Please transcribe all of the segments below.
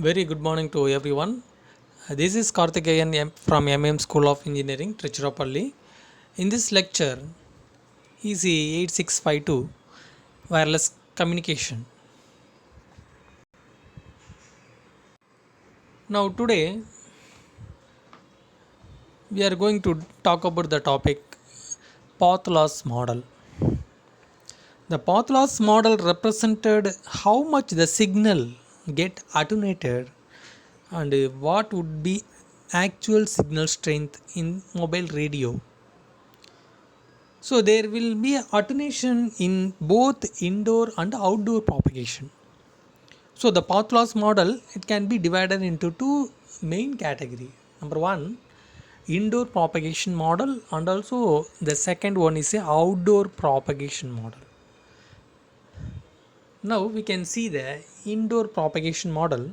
Very good morning to everyone. This is Karthikeyan from School of Engineering, Trichurapalli. In this lecture, EC 8652 Wireless Communication. Now, today we are going to talk about the topic path loss model. The path loss model represented how much the signal get attenuated and what would be actual signal strength in mobile radio. So there will be attenuation in both indoor and outdoor propagation. So the path loss model, it can be divided into two main category. Number one, indoor propagation model, and also the second one is a outdoor propagation model. Now we can see the indoor propagation model.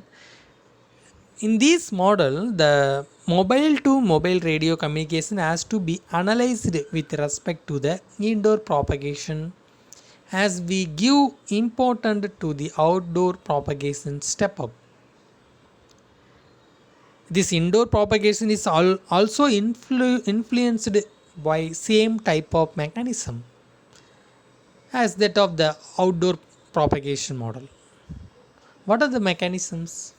In this model, the mobile to mobile radio communication has to be analyzed with respect to the indoor propagation, as we give important to the outdoor propagation step up. This indoor propagation is also influenced by same type of mechanism as that of the outdoor propagation model. What are the mechanisms?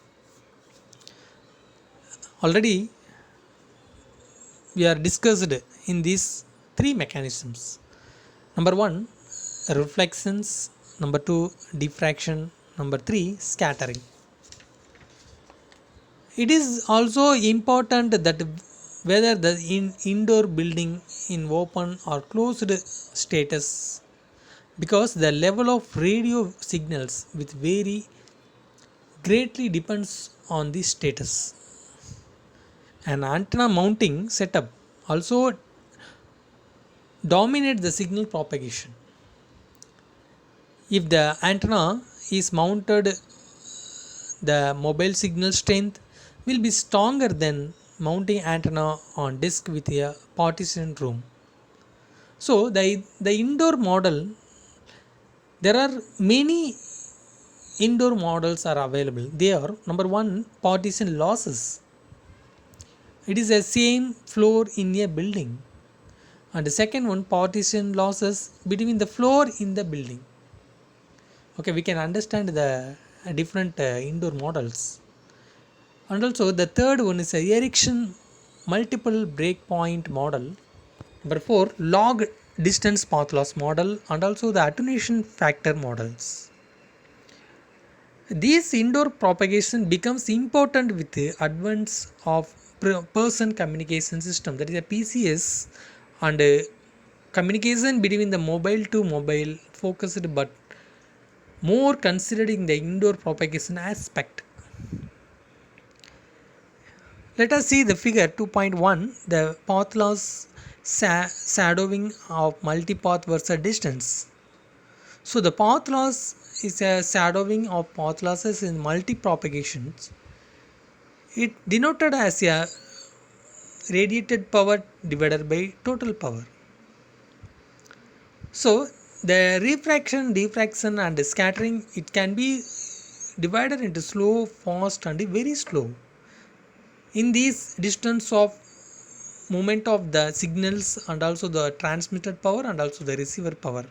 Already we are discussed in these three mechanisms. Number one, reflections. Number two, diffraction. Number three, scattering. It is also important that whether the indoor building in open or closed status, because the level of radio signals with vary greatly depends on the status. An antenna mounting setup also dominate the signal propagation. If the antenna is mounted, the mobile signal strength will be stronger than mounting antenna on disk with a partition room. So the indoor model, there are many indoor models are available. They are number one, partition losses. It is the same floor in a building. And the second one, partition losses between the floor in the building. Okay, we can understand the different indoor models. And also the third one is a Ericsson multiple breakpoint model. Number four, log distance path loss model, and also the attenuation factor models. This indoor propagation becomes important with the advance of person communication system, that is a PCS, and communication between the mobile to mobile focused but more considering the indoor propagation aspect. Let us see the figure 2.1, the path loss shadowing of multipath versus distance. So the path loss is a shadowing of path losses in multi-propagations. It denoted as a radiated power divided by total power. So the refraction, diffraction and scattering, it can be divided into slow, fast and very slow. In this distance of movement of the signals and also the transmitted power and also the receiver power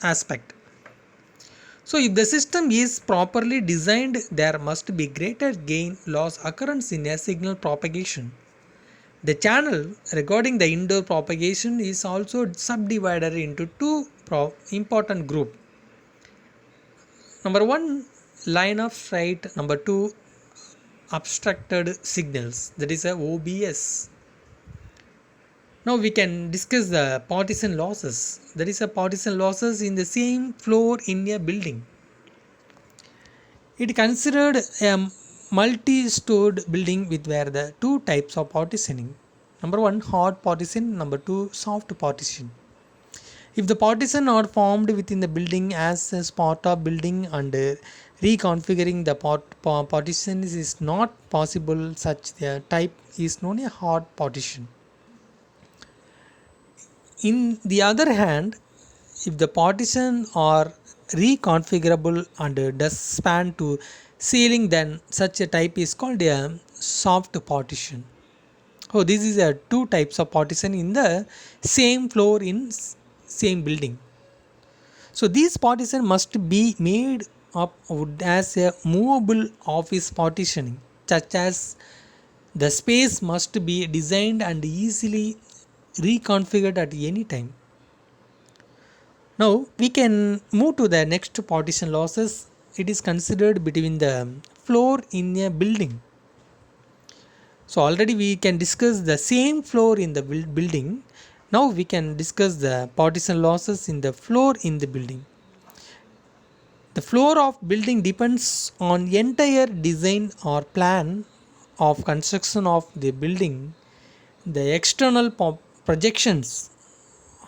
aspect. So if the system is properly designed, there must be greater gain loss occurrence in a signal propagation. The channel regarding the indoor propagation is also subdivided into two important group. Number one, line of sight. Number two, obstructed signals, that is a OBS. Now we can discuss the partition losses. That is a partition losses in the same floor in a building. It considered a multi-stored building with where the two types of partitioning. Number one, hard partition. Number two, soft partition. If the partition are formed within the building as part of building and reconfiguring the partitions is not possible, such the type is known as hard partition. In the other hand, if the partition are reconfigurable and does span to ceiling, then such a type is called a soft partition. Oh, this is a two types of partition in the same floor in same building. So these partition must be made up as a movable office partitioning, such as the space must be designed and easily reconfigured at any time. Now we can move to the next partition losses. It is considered between the floor in a building. So already we can discuss the same floor in the building. Now we can discuss the partition losses in the floor in the building. The floor of building depends on entire design or plan of construction of the building. The external projections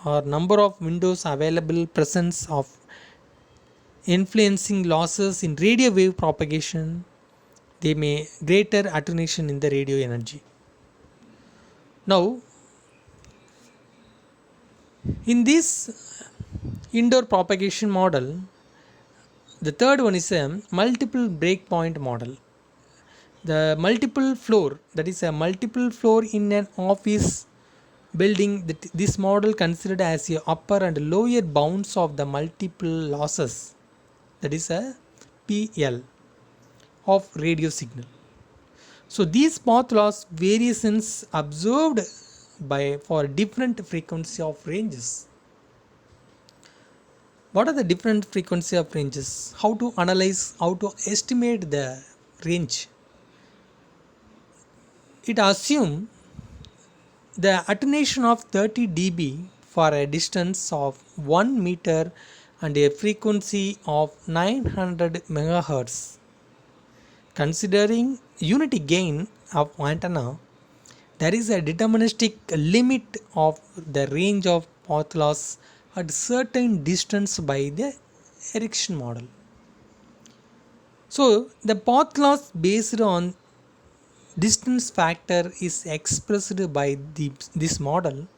or number of windows available, presence of influencing losses in radio wave propagation, they may greater attenuation in the radio energy. Now in this indoor propagation model, the third one is a multiple breakpoint model. The multiple floor, that is a multiple floor in an office building, this model considered as a upper and lower bounds of the multiple losses, that is a PL of radio signal. So these path loss variations observed by for different frequency of ranges. What are the different frequency of ranges? How to analyze, how to estimate the range? It assumes the attenuation of 30 dB for a distance of 1 meter and a frequency of 900 MHz. Considering unity gain of antenna, there is a deterministic limit of the range of path loss at certain distance by the Erickson model. So the path loss based on distance factor is expressed by this model,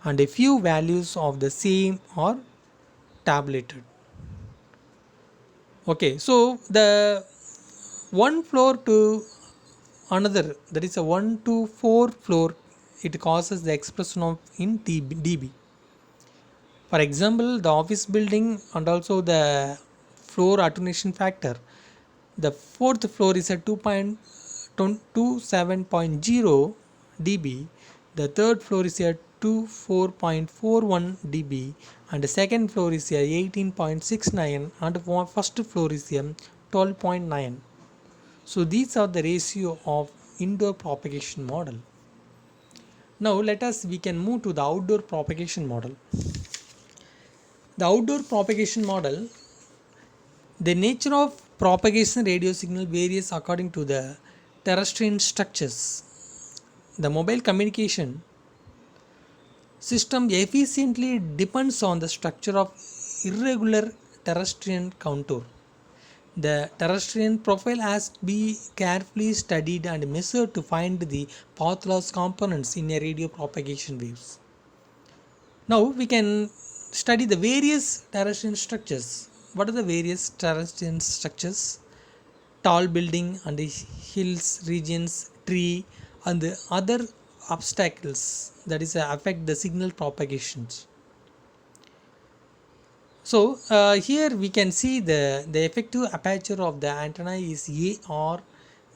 and a few values of the same are tabulated. Okay, so the one floor to another, that is a 1 to 4 floor, it causes the expression of in dB. For example, the office building and also the floor attenuation factor, the fourth floor is at 2.27.0 dB, the third floor is at 24.41 dB, and the second floor is at 18.69, and the first floor is at 12.9. So these are the ratio of indoor propagation model. Now we can move to the outdoor propagation model. The outdoor propagation model, the nature of propagation radio signal varies according to the terrestrial structures. The mobile communication system efficiently depends on the structure of irregular terrestrial contour. The terrestrial profile has to be carefully studied and measured to find the path loss components in a radio propagation waves. Now we can study the various terrestrial structures. What are the various terrestrial structures? Tall building and hills regions, tree and the other obstacles that is affect the signal propagations. So here we can see the effective aperture of the antenna is AR,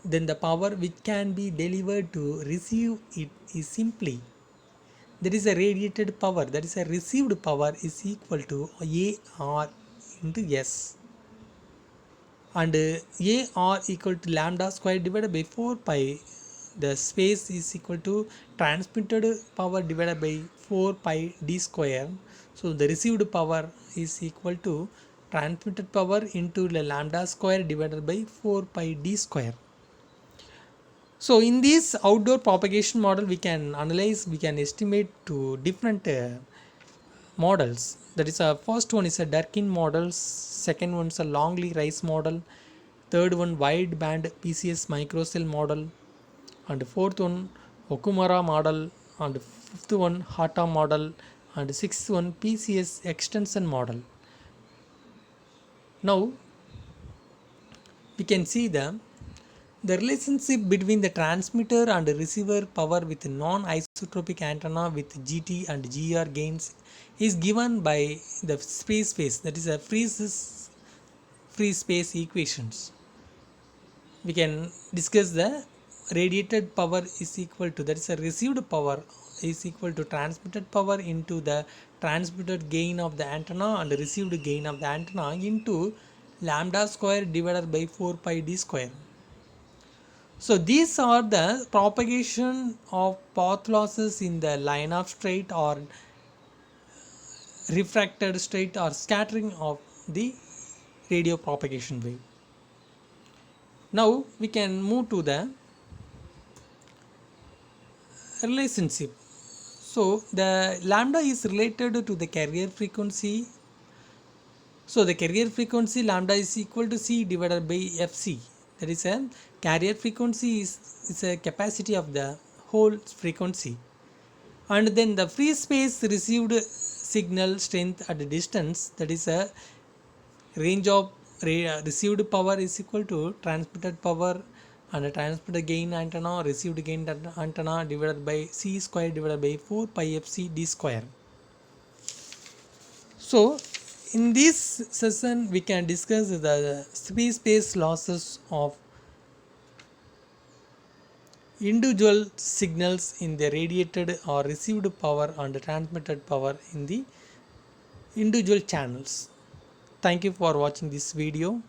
then the power which can be delivered to receive it is simply, there is a radiated power, that is a received power is equal to AR into S, and AR equal to lambda square divided by 4 pi, the space is equal to transmitted power divided by 4 pi d square. So the received power is equal to transmitted power into the lambda square divided by 4 pi d square. So in this outdoor propagation model we can analyze, we can estimate to different models. That is first one is a Durkin model, second one is a Longley Rice model, third one wide band PCS microcell model, and fourth one Okumura model, and fifth one Hata model, and sixth one PCS extension model. Now we can see the relationship between the transmitter and receiver power with non-isotropic antenna with GT and GR gains is given by the space, that is a free space equations. We can discuss the radiated power is equal to, that is a received power is equal to transmitted power into the transmitted gain of the antenna and received gain of the antenna into lambda square divided by 4 pi d square. So these are the propagation of path losses in the line of straight or refracted straight or scattering of the radio propagation wave. Now we can move to the relationship. So the lambda is related to the carrier frequency. So the carrier frequency lambda is equal to C divided by Fc. That is a carrier frequency is a capacity of the whole frequency. And then the free space received signal strength at a distance, that is a range of received power is equal to transmitted power and transmitted gain antenna received gain antenna divided by C square divided by 4 pi Fc d square. So in this session we can discuss the free space losses of individual signals in the radiated or received power and transmitted power in the individual channels. Thank you for watching this video.